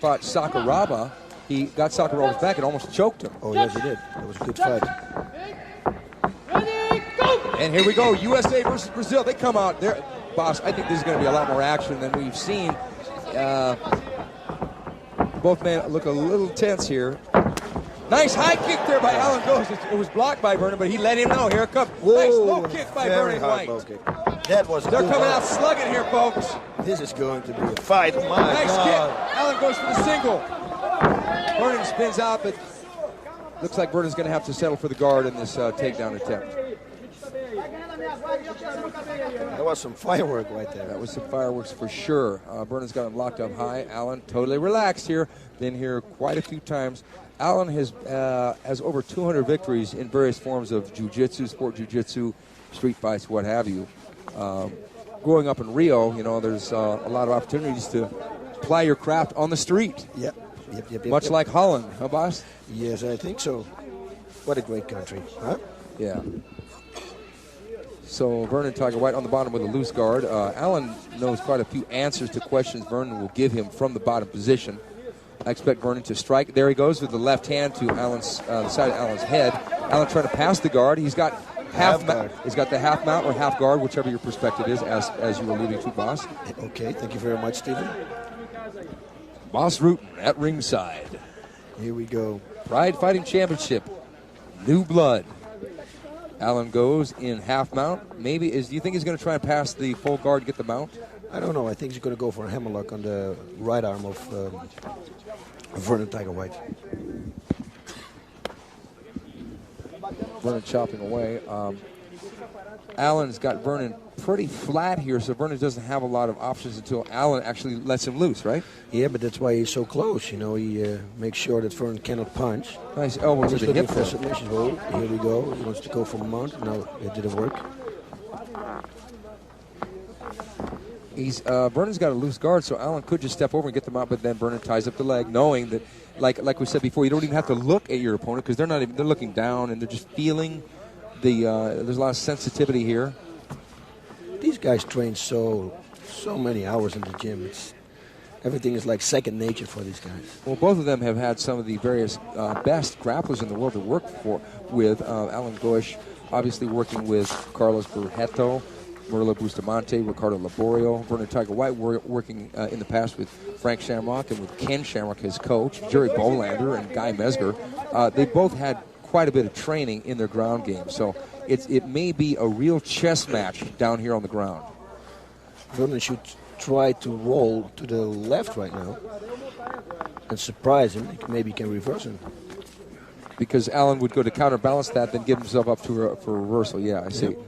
fought Sakuraba, he got Sakuraba's back and almost choked him. Oh, yes, he did. That was a good fight. And here we go, USA versus Brazil. They come out there. Boss, I think this is going to be a lot more action than we've seen. Both men look a little tense here. Nice high kick there by Alan Ghost. It was blocked by Vernon, but he let him know. Here it comes. Whoa, nice low kick by Vernon White. Low kick. That was They're coming out slugging here, folks. This is going to be a fight. My nice God. kick. Alan goes for the single. Vernon spins out, but looks like Vernon's going to have to settle for the guard in this takedown attempt. That was some firework right there. That was some fireworks for sure. Vernon's got him locked up high. Alan totally relaxed here. Been here quite a few times. Alan has over 200 victories in various forms of jiu-jitsu, sport jiu-jitsu, street fights, what have you. Growing up in Rio, you know, there's a lot of opportunities to ply your craft on the street. Yep. Much like Holland, huh, boss? Yes, I think so. What a great country, huh? Yeah. So Vernon Tiger White on the bottom with a loose guard. Alan knows quite a few answers to questions Vernon will give him from the bottom position. I expect Vernon to strike. There he goes with the left hand to Alan's the side of Alan's head. Alan trying to pass the guard. He's got he's got the half mount or half guard, whichever your perspective is, as you were alluding to, boss. Okay, thank you very much, Stephen. Boss Rutan at ringside. Here we go. Pride Fighting Championship. New blood. Alan goes in half mount. Do you think he's going to try and pass the full guard, get the mount? I don't know. I think he's going to go for a hammerlock on the right arm of Vernon Tiger White. Vernon chopping away. Alan's got Vernon pretty flat here, so Vernon doesn't have a lot of options until Alan actually lets him loose, right? Yeah, but that's why he's so close. You know, he makes sure that Vernon cannot punch. Nice elbow to the hip. Oh, here we go. He wants to go for a mount. No, it didn't work. Vernon's got a loose guard, so Alan could just step over and get them out, but then Vernon ties up the leg, knowing that, like we said before, you don't even have to look at your opponent because they're looking down and they're just feeling there's a lot of sensitivity here. These guys train so many hours in the gym. Everything is like second nature for these guys. Well, both of them have had some of the various best grapplers in the world to work with. Alan Gosh, obviously working with Carlos Berreto, Murilo Bustamante, Ricardo Laborio, Vernon Tiger White working in the past with Frank Shamrock and with Ken Shamrock, his coach, Jerry Bolander and Guy Mesger. They both had quite a bit of training in their ground game, so it may be a real chess match down here on the ground. Vernon should try to roll to the left right now and surprise him. Maybe he can reverse him. Because Alan would go to counterbalance that, then give himself up for a reversal. Yeah, I see. Yep.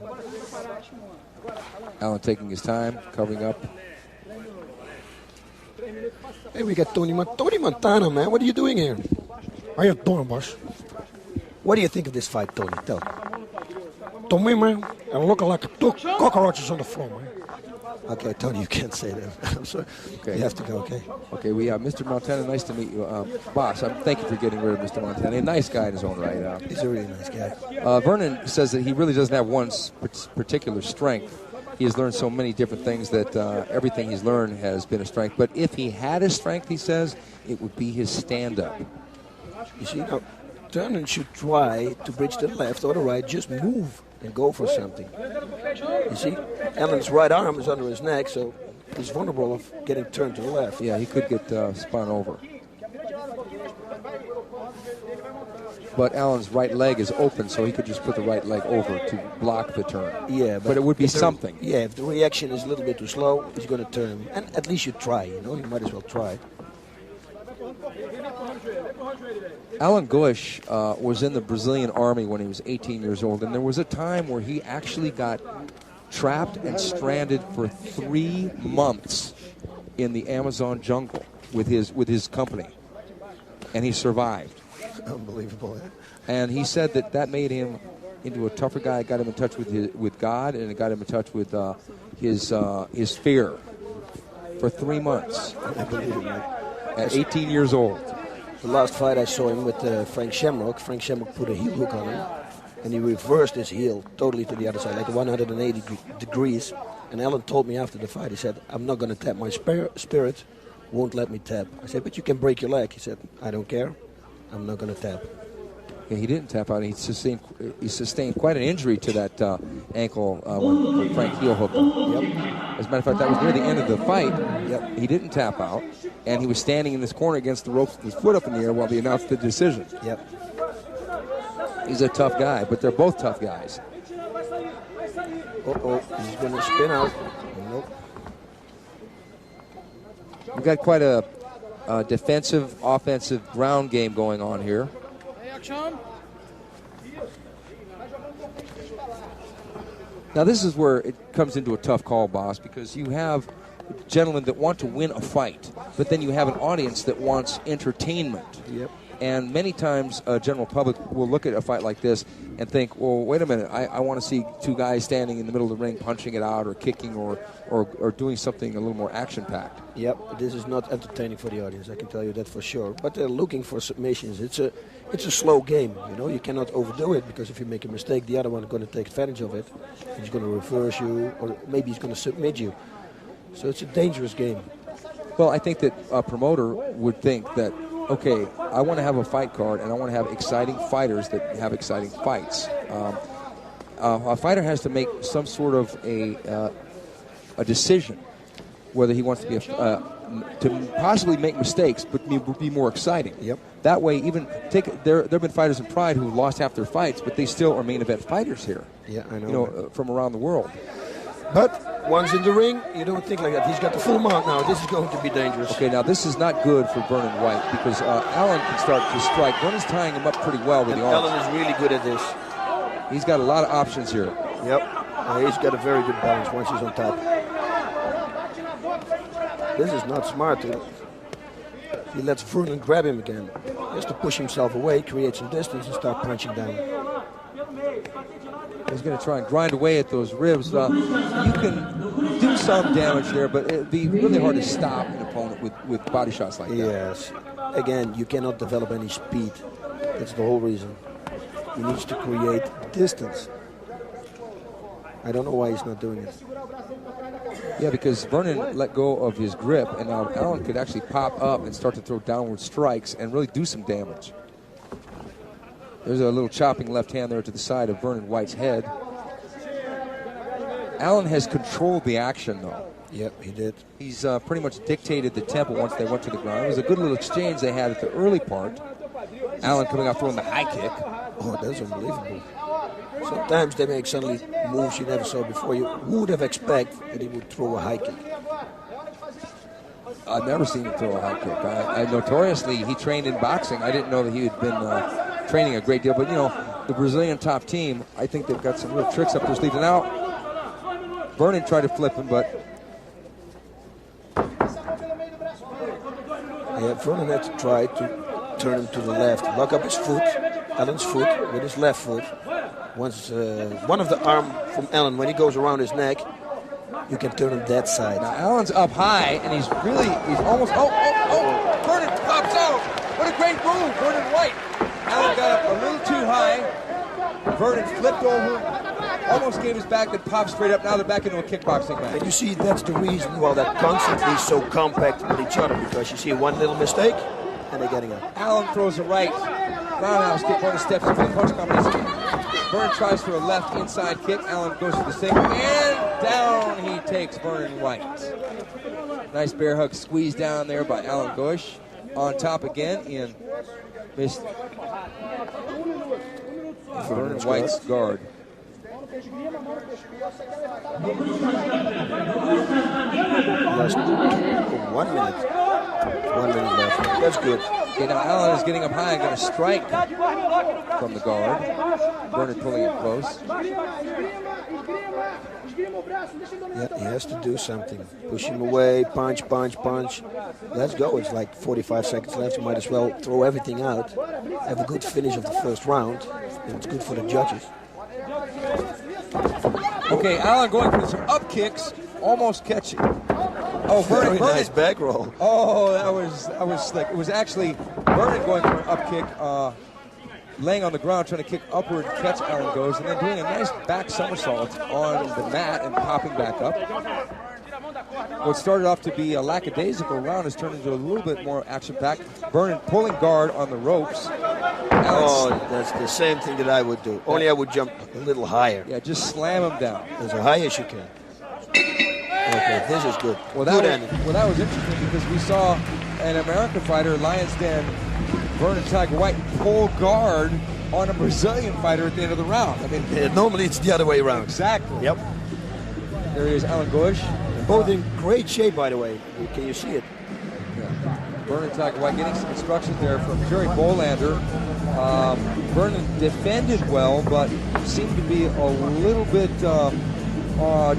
Alan taking his time, covering up. Hey, we got Tony Montana, man. What are you doing here? How you doing, boss? What do you think of this fight, Tony? Tell me. To me, man, I'm looking like two cockroaches on the floor, man. Okay, Tony, you can't say that. I'm sorry. Okay. You have to go, okay? Okay, we have Mr. Montana. Nice to meet you. Boss, thank you for getting rid of Mr. Montana. A nice guy in his own right. He's a really nice guy. Vernon says that he really doesn't have one particular strength. He has learned so many different things that everything he's learned has been a strength. But if he had a strength, he says, it would be his stand-up. You see, now, Vernon should try to bridge the left or the right, just move and go for something. You see, Alan's right arm is under his neck, so he's vulnerable of getting turned to the left. Yeah, he could get spun over. But Alan's right leg is open, so he could just put the right leg over to block the turn. Yeah, but it would be something. Yeah, if the reaction is a little bit too slow, he's going to turn him. And at least you try, you know, you might as well try. Alan Gosh was in the Brazilian army when he was 18 years old, and there was a time where he actually got trapped and stranded for 3 months in the Amazon jungle with his company, and he survived. Unbelievable. And he said that made him into a tougher guy. It got him in touch with God, and it got him in touch with his fear for 3 months at 18 years old. The last fight I saw him with Frank Shamrock put a heel hook on him, and he reversed his heel totally to the other side, like 180 degrees. And Alan told me after the fight, he said, I'm not going to tap my spirit won't let me tap. I said, but you can break your leg. He said, I don't care. I'm not going to tap. Yeah, he didn't tap out. He sustained quite an injury to that ankle when Frank heel hooked him. Yep. As a matter of fact, that was near the end of the fight. Yep. He didn't tap out, and he was standing in this corner against the ropes with his foot up in the air while they announced the decision. Yep. He's a tough guy, but they're both tough guys. Uh-oh, he's going to spin out. Nope. We've got quite a defensive, offensive ground game going on here. Now this is where it comes into a tough call, boss, because you have gentlemen that want to win a fight, but then you have an audience that wants entertainment. Yep. And many times general public will look at a fight like this and think, well, wait a minute, I want to see two guys standing in the middle of the ring punching it out or kicking or doing something a little more action-packed. Yep, this is not entertaining for the audience, I can tell you that for sure. But they're looking for submissions. It's a slow game, you know. You cannot overdo it, because if you make a mistake, the other one is going to take advantage of it. He's going to reverse you, or maybe he's going to submit you. So it's a dangerous game. Well, I think that a promoter would think that, okay, I want to have a fight card, and I want to have exciting fighters that have exciting fights. A fighter has to make some sort of a decision, whether he wants to be to possibly make mistakes, but be more exciting. Yep. That way, even there have been fighters in Pride who lost half their fights, but they still are main event fighters here. Yeah, I know. You know, from around the world. But once in the ring, you don't think like that. He's got the full mount now. This is going to be dangerous. Okay, now this is not good for Vernon White, because Allen can start to strike. Vernon's tying him up pretty well with the arms. Allen is really good at this. He's got a lot of options here. Yep. He's got a very good balance once he's on top. This is not smart. He lets Vernon grab him again. He has to push himself away, create some distance, and start punching down. He's going to try and grind away at those ribs. You can do some damage there, but it'd be really hard to stop an opponent with body shots like that. Yes. Again, you cannot develop any speed. That's the whole reason. He needs to create distance. I don't know why he's not doing it. Yeah, because Vernon let go of his grip, and now Allen could actually pop up and start to throw downward strikes and really do some damage. There's a little chopping left hand there to the side of Vernon White's head. Allen has controlled the action, though. Yep, he did. He's pretty much dictated the tempo once they went to the ground. It was a good little exchange they had at the early part. Allen coming out throwing the high kick. Oh, that's unbelievable. Sometimes they make suddenly moves you never saw before. You would have expected that he would throw a high kick. I've never seen him throw a high kick. I notoriously, he trained in boxing. I didn't know that he had been training a great deal. But, you know, the Brazilian top team, I think they've got some real tricks up their sleeve. And now, Vernon tried to flip him, but... Yeah, Vernon had to try to turn him to the left. Lock up his foot, Allen's foot, with his left foot. Once one of the arm from Allen, when he goes around his neck, you can turn him that side. Now Allen's up high, and he's almost, Vernon pops out. What a great move, Vernon White. Allen got up a little too high. Vernon flipped over, almost gave his back, then popped straight up. Now they're back into a kickboxing match. And you see, that's the reason why they're constantly so compact with each other, because you see one little mistake, and they're getting up. Allen throws a right, roundhouse kick, Vernon steps into the punch combination. Vernon tries for a left inside kick. Allen goes to the single, and down he takes Vernon White. Nice bear hug squeeze down there by Allen Gosh. On top again in missed Vernon White's guard. Last 1 minute. 1 minute left. That's good. Okay, now Allen is getting up high and going to strike from the guard. Vernon pulling it close. Yeah, he has to do something. Push him away, punch, punch, punch. Let's go. It's like 45 seconds left. You might as well throw everything out. Have a good finish of the first round. And it's good for the judges. Okay, Allen going for some up kicks, almost catching. Oh, Very nice back roll. Oh, that was slick. It was actually Vernon going for an up kick, laying on the ground, trying to kick upward, catch Allen Goes, and then doing a nice back somersault on the mat and popping back up. what started off to be a lackadaisical round has turned into a little bit more action-packed. Vernon pulling guard on the ropes. That's the same thing that I would do. Only I would jump a little higher. Yeah, just slam him down. As high as you can. Okay, this is good. Well, that was interesting because we saw an American fighter, Lions Den, Vernon Tiger White, pull guard on a Brazilian fighter at the end of the round. I mean, normally it's the other way around. Exactly. Yep. There he is, Alan Gosh. Both in great shape, by the way. Can you see it? Yeah. Vernon Tiger White getting some instruction there from Jerry Bolander. Vernon defended well, but seemed to be a little bit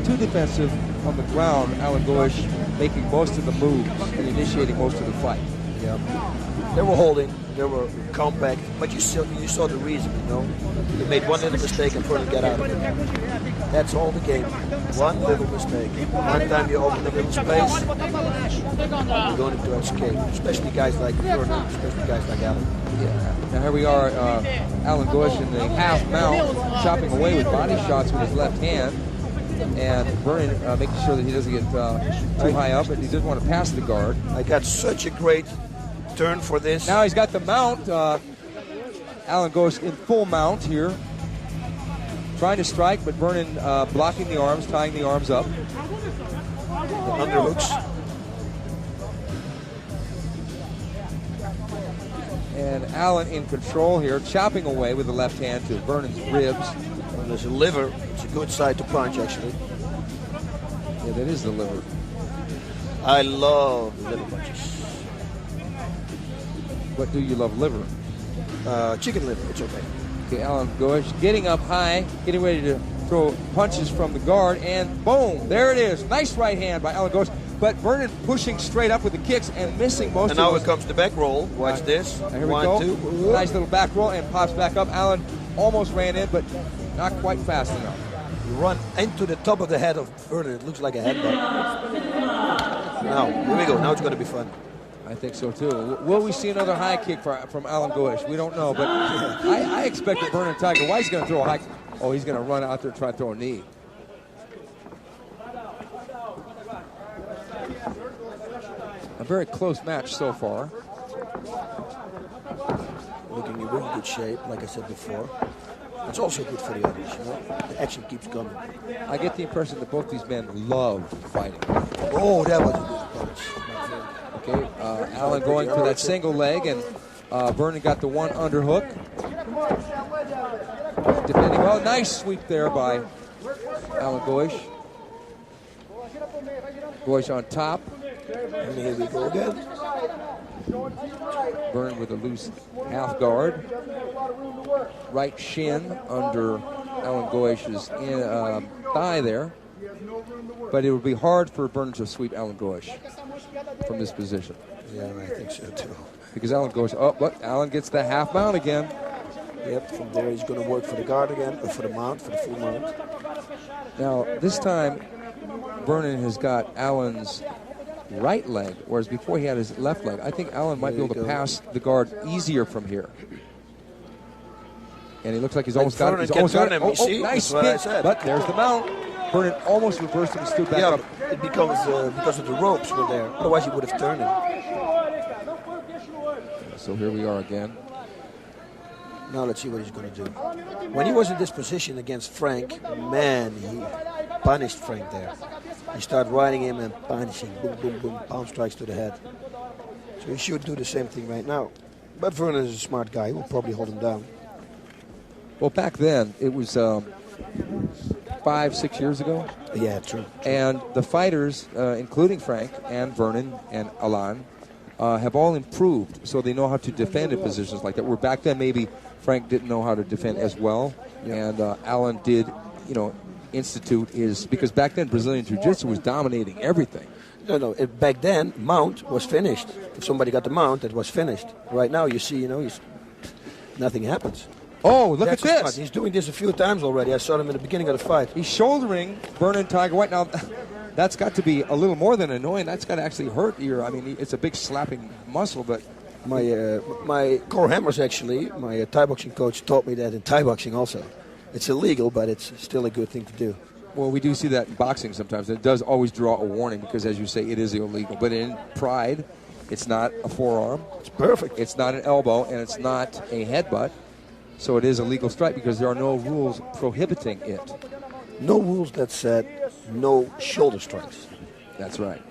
too defensive on the ground. Alan Gosh making most of the moves and initiating most of the fight. Yeah. They were holding, they were compact, but you saw the reason, you know. They made one little mistake and Vernon got out of it. That's all the game. One little mistake. One time you open a little space, you're going to escape. Especially guys like Vernon, especially guys like Alan. Yeah. Now here we are, Alan Gosh in the half mount, chopping away with body shots with his left hand. And Vernon making sure that he doesn't get too high up, and he doesn't want to pass the guard. I got such a great turn for this. Now he's got the mount. Alan goes in full mount here. Trying to strike, but Vernon blocking the arms, tying the arms up. The underhooks. And Alan in control here, chopping away with the left hand to Vernon's ribs. When there's a liver, it's a good side to punch, actually. Yeah, that is the liver. I love liver punches. What do you love liver? Chicken liver, it's okay. Okay, Alan Gosh getting up high, getting ready to throw punches from the guard, and boom, there it is. Nice right hand by Alan Gosh. But Vernon pushing straight up with the kicks and missing most of them. And now it comes the back roll. Watch this. Here we go. 1, 2. Nice little back roll and pops back up. Alan almost ran in, but not quite fast enough. You run into the top of the head of Vernon. It looks like a headbutt. Now, here we go. Now it's going to be fun. I think so, too. Will we see another high kick from Alan Gosh? We don't know, but I expect that Vernon Tiger White's going to throw a high kick. Oh, he's going to run out there and try to throw a knee. A very close match so far. Looking in really good shape, like I said before. It's also good for the others, you know. The action keeps coming. I get the impression that both these men love fighting. Oh, that was a good punch. Okay, Alan going for that single leg, and Vernon got the one underhook. Defending well. Nice sweep there by Alan Gosh. Gosh on top. And here we go again. Vernon with a loose half guard. Right shin under Alan Gosh's thigh there. But it would be hard for Vernon to sweep Alan Gosh from this position. Yeah, I think so too. Because Alan Gosh, oh, look, Alan gets the half mount again. Yep, from there he's going to work for the guard again, or for the mount, for the full mount. Now, this time, Vernon has got Alan's right leg, whereas before he had his left leg. I think Alan might be able to pass the guard easier from here. And he looks like he's almost got it. He's almost got it. Oh, nice spin. But there's the mount. Vernon almost reversed and stood back up. It becomes because of the ropes were there. Otherwise, he would have turned him. So here we are again. Now let's see what he's going to do. When he was in this position against Frank, man, he punished Frank there. He started riding him and punishing, boom, boom, boom, pound strikes to the head. So he should do the same thing right now. But Vernon is a smart guy. He will probably hold him down. Well, back then, it was 5-6 years ago. Yeah, true. And the fighters, including Frank and Vernon and Alan, have all improved, so they know how to defend in positions like that. Where back then, maybe Frank didn't know how to defend as well, and Alan did, institute his, because back then Brazilian Jiu-Jitsu was dominating everything. No, back then, mount was finished. If somebody got the mount, it was finished. Right now, you see, nothing happens. Oh, look at this. Smart. He's doing this a few times already. I saw him in the beginning of the fight. He's shouldering Vernon Tiger White. Now, that's got to be a little more than annoying. That's got to actually hurt your, it's a big slapping muscle, but... My core hammers, actually, my Thai boxing coach taught me that in Thai boxing also. It's illegal, but it's still a good thing to do. Well, we do see that in boxing sometimes. It does always draw a warning because, as you say, it is illegal. But in Pride, it's not a forearm. It's perfect. It's not an elbow, and it's not a headbutt. So it is a legal strike because there are no rules prohibiting it. No rules that said no shoulder strikes. That's right.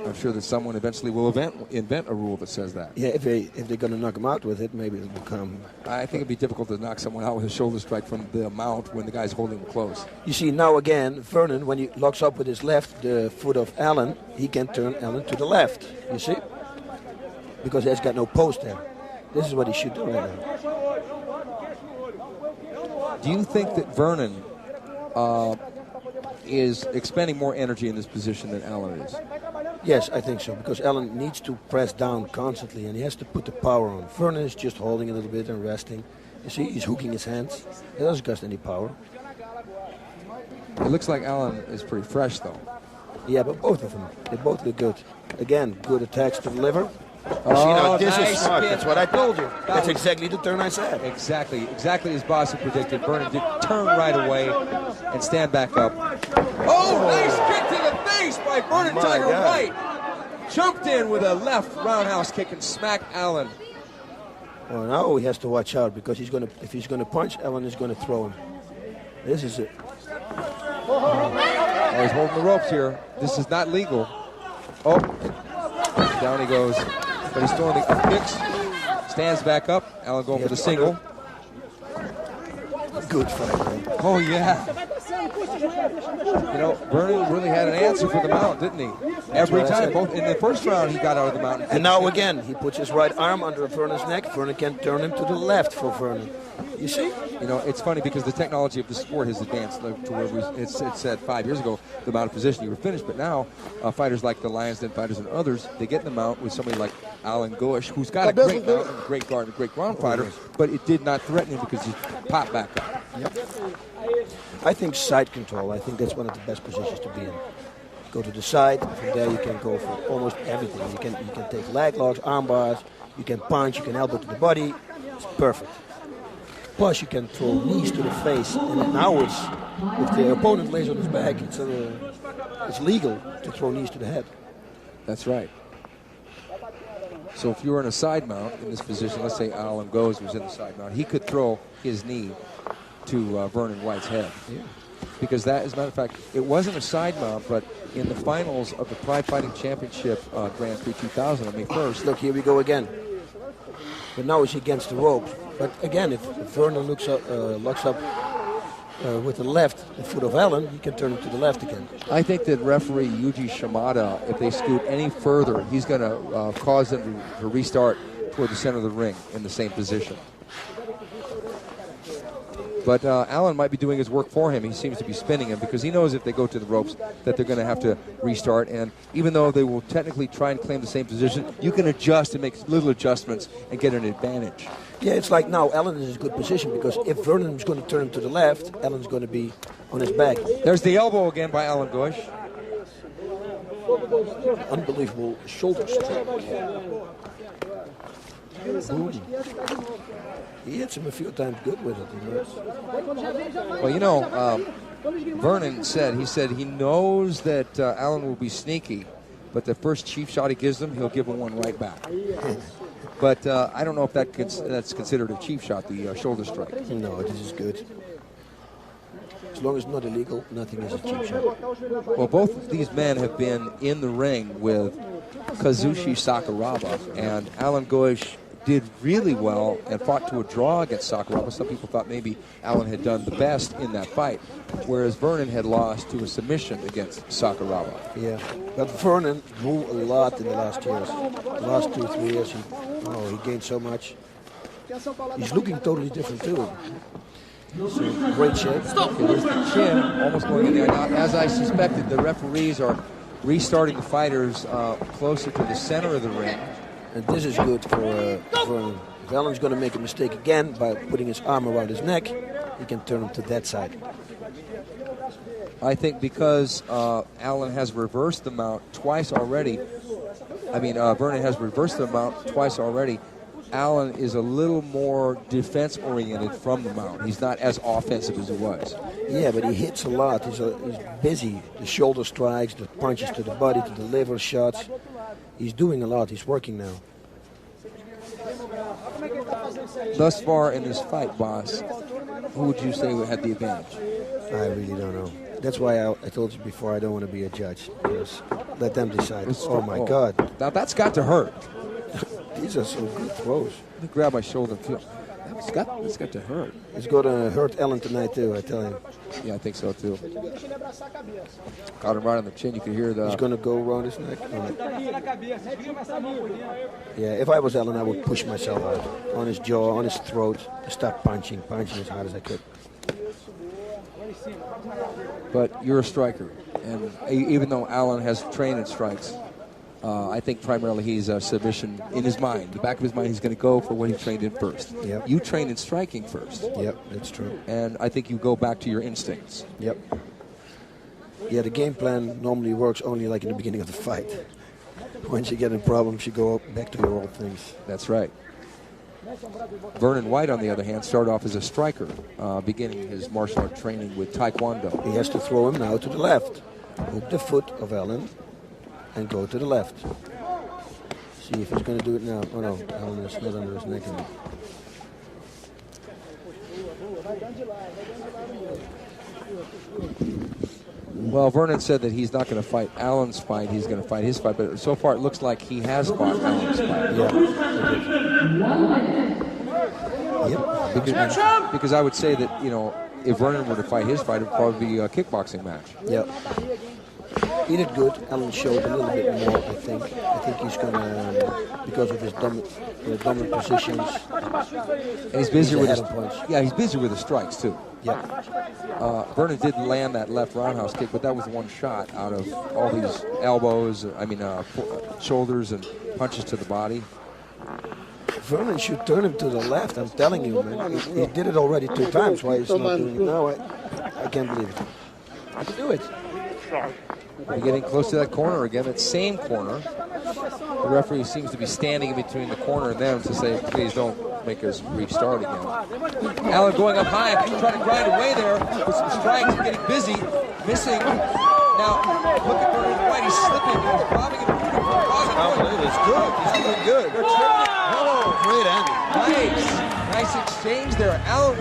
I'm sure that someone eventually will invent a rule that says that. Yeah, if they're going to knock him out with it, maybe it will come. I think it'd be difficult to knock someone out with a shoulder strike from the mount when the guy's holding him close. You see, now again, Vernon, when he locks up with his left, the foot of Allen, he can turn Allen to the left. You see? Because he has got no post there. This is what he should do right now. Do you think that Vernon is expending more energy in this position than Allen is? Yes, I think so, because Allen needs to press down constantly, and he has to put the power on. Vernon is just holding a little bit and resting. You see, he's hooking his hands. He doesn't cost any power. It looks like Allen is pretty fresh, though. Yeah, but both of them, they both look good. Again, good attacks to the liver. Oh, see, now, this nice is smart. spin. That's what I told you. That's was- exactly the turn I said. Exactly as Boss had predicted. Vernon did turn right away and stand back up. Oh, nice kick to the face by Vernon My Tiger God. White. Jumped in with a left roundhouse kick and smacked Allen. Well, now he has to watch out because if he's gonna punch, Allen is gonna throw him. This is it. Oh, he's holding the ropes here. This is not legal. Oh, down he goes. But he's throwing the up kicks. Stands back up. Allen going for the single. Good fight, man. Oh, yeah. You know, Vernon really had an answer for the mount, didn't he? Every what I time. said. Both in the first round, he got out of the mount. And now again, he puts his right arm under Vernon's neck. Vernon can turn him to the left for Vernon. You see? You know, it's funny because the technology of the sport has advanced to where it said 5 years ago the mount of position you were finished. But now, fighters like the Lions Den fighters and others, they get in the mount with somebody like Alan Goish, who's got a great mount and a great guard and a great ground fighter, but it did not threaten him because he popped back up. Yep. I think side control, I think that's one of the best positions to be in. Go to the side, from there you can go for almost everything. You can take leg locks, arm bars, you can punch, you can elbow to the body. It's perfect. Plus you can throw knees to the face, and now if the opponent lays on his back, it's legal to throw knees to the head. That's right. So if you were in a side mount in this position, let's say Alan Goes was in the side mount, he could throw his knee to Vernon White's head. Yeah. Because that, as a matter of fact, it wasn't a side mount, but in the finals of the Pride Fighting Championship Grand Prix 2000 on May 1st. Look, here we go again. But now he's against the ropes. But again, if Vernon locks up with the left, the foot of Allen, he can turn him to the left again. I think that referee Yuji Shimada, if they scoot any further, he's going to cause them to restart toward the center of the ring in the same position. But Allen might be doing his work for him. He seems to be spinning him because he knows if they go to the ropes that they're going to have to restart. And even though they will technically try and claim the same position, you can adjust and make little adjustments and get an advantage. Yeah, it's like now Allen is in a good position because if Vernon is going to turn him to the left, Allen's going to be on his back. There's the elbow again by Alan Goish. Unbelievable shoulder strike. Boom. He hits him a few times good with it. Well, you know, Vernon said he knows that Allen will be sneaky, but the first cheap shot he gives him, he'll give him one right back. But I don't know if that's considered a cheap shot, the shoulder strike. No, this is good. As long as it's not illegal, nothing is a cheap shot. Well, both of these men have been in the ring with Kazushi Sakuraba, and Alan Goish did really well and fought to a draw against Sakuraba. Some people thought maybe Allen had done the best in that fight, whereas Vernon had lost to a submission against Sakuraba. Yeah, but Vernon grew a lot in the last years. The last 2-3 years, he gained so much. He's looking totally different too. He's in great shape. Here's the chin almost going in there. Now, as I suspected, the referees are restarting the fighters closer to the center of the ring. And this is good for Vernon. If Allen's going to make a mistake again by putting his arm around his neck, he can turn him to that side. I think because Allen has reversed the mount twice already. Vernon has reversed the mount twice already. Alan is a little more defense-oriented from the mount. He's not as offensive as he was. Yeah, but he hits a lot. He's busy. The shoulder strikes, the punches to the body, to the liver shots. He's doing a lot. He's working now. Thus far in this fight, boss, who would you say had the advantage? I really don't know. That's why I told you before I don't want to be a judge. Just let them decide. Oh, my God. Now, that's got to hurt. These are some good throws. Let me grab my shoulder and feel. It's got to hurt. It's going to hurt Alan tonight, too, I tell him. Yeah, I think so, too. Got him right on the chin. You can hear the... He's going to go around his neck. Yeah, if I was Alan, I would push myself out. On his jaw, on his throat. To start punching as hard as I could. But you're a striker. And even though Alan has trained in strikes, I think primarily he's a submission in his mind. The back of his mind, he's going to go for what he trained in first. Yep. You trained in striking first. Yep, that's true. And I think you go back to your instincts. Yep. Yeah, the game plan normally works only like in the beginning of the fight. Once you get in problems, you go back to your old things. That's right. Vernon White, on the other hand, started off as a striker, beginning his martial art training with Taekwondo. He has to throw him now to the left. Hook the foot of Alan and go to the left. See if he's going to do it now. Oh no, Alan is not under his neck anymore. Well, Vernon said that he's not going to fight Alan's fight. He's going to fight his fight. But so far, it looks like he has fought Alan's fight. Yeah. Because I would say that, you know, if Vernon were to fight his fight, it would probably be a kickboxing match. Yep. He did good. Alan showed a little bit more, I think. I think he's going to, because of his dominant positions. And he's busy with his punch. Yeah, he's busy with the strikes, too. Yeah. Vernon did land that left roundhouse kick, but that was one shot out of all these elbows, shoulders and punches to the body. Vernon should turn him to the left, I'm telling you, man. He did it already 2 times. Why he's not doing it now? I can't believe it. I can do it. We're getting close to that corner again, that same corner. The referee seems to be standing in between the corner and them to say, please don't make us restart again. Alan going up high, trying to grind away there with some strikes, getting busy, missing. Now, look at Vernon White, he's slipping, he's bobbing and moving. It's good, he's doing good. Great angle. Nice exchange there. Alan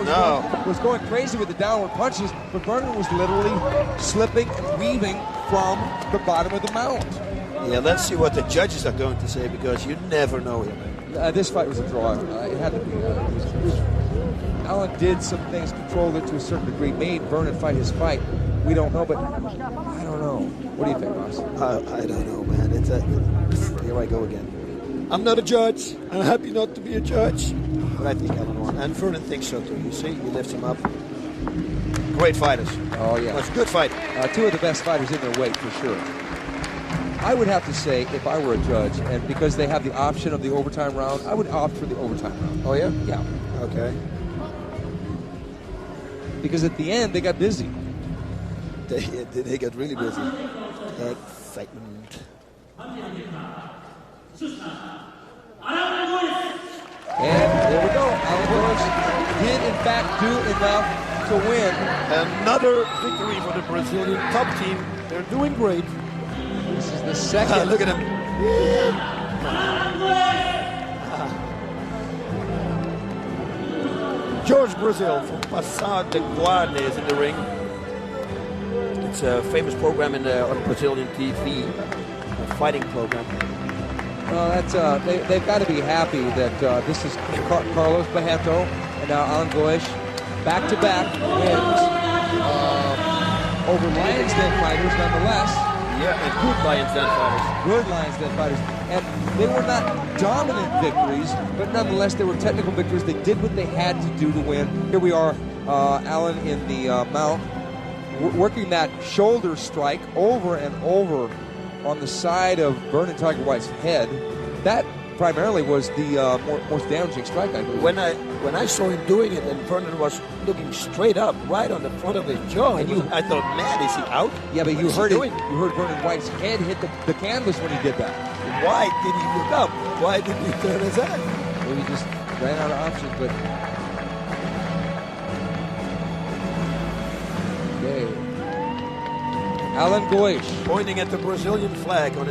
was going crazy with the downward punches, but Vernon was literally slipping and weaving from the bottom of the mount. Yeah, let's see what the judges are going to say, because you never know here. This fight was a draw. It had to be. Alan did some things, controlled it to a certain degree, made Vernon fight his fight. We don't know, but I don't know. What do you think, Ross? I don't know, man. Here I go again. I'm not a judge. I'm happy not to be a judge. But I think Alan won. And Vernon thinks so too. You see, he lifts him up. Great fighters. Oh, yeah. That's good fighting. 2 of the best fighters in their weight, for sure. I would have to say, if I were a judge, and because they have the option of the overtime round, I would opt for the overtime round. Oh, yeah? Yeah. Okay. Because at the end, they got busy. They got really busy. Excitement. And there we go. Alan Gosh did, in fact, do enough to win. Another victory for the Brazilian top team. They're doing great. This is the second. Look at him. George Brazil from Passar de Guarda is in the ring. It's a famous program on Brazilian TV, a fighting program. They've got to be happy that this is Carlos Barreto and now Alan Gosh back-to-back wins over Lions Den fighters, nonetheless. Yeah, and good Lions Den fighters. Good Lions Den fighters. And they were not dominant victories, but nonetheless they were technical victories. They did what they had to do to win. Here we are, Alan in the mount, working that shoulder strike over and over on the side of Vernon Tiger White's head. That primarily was the most damaging strike, I believe. When I saw him doing it, and Vernon was looking straight up, right on the front of his jaw, and I thought, man, is he out? Yeah, but you heard Vernon White's head hit the canvas when he did that. Why did he look up? Why did he turn his head? Maybe just ran out of options, but okay. Alan Goish Pointing at the Brazilian flag on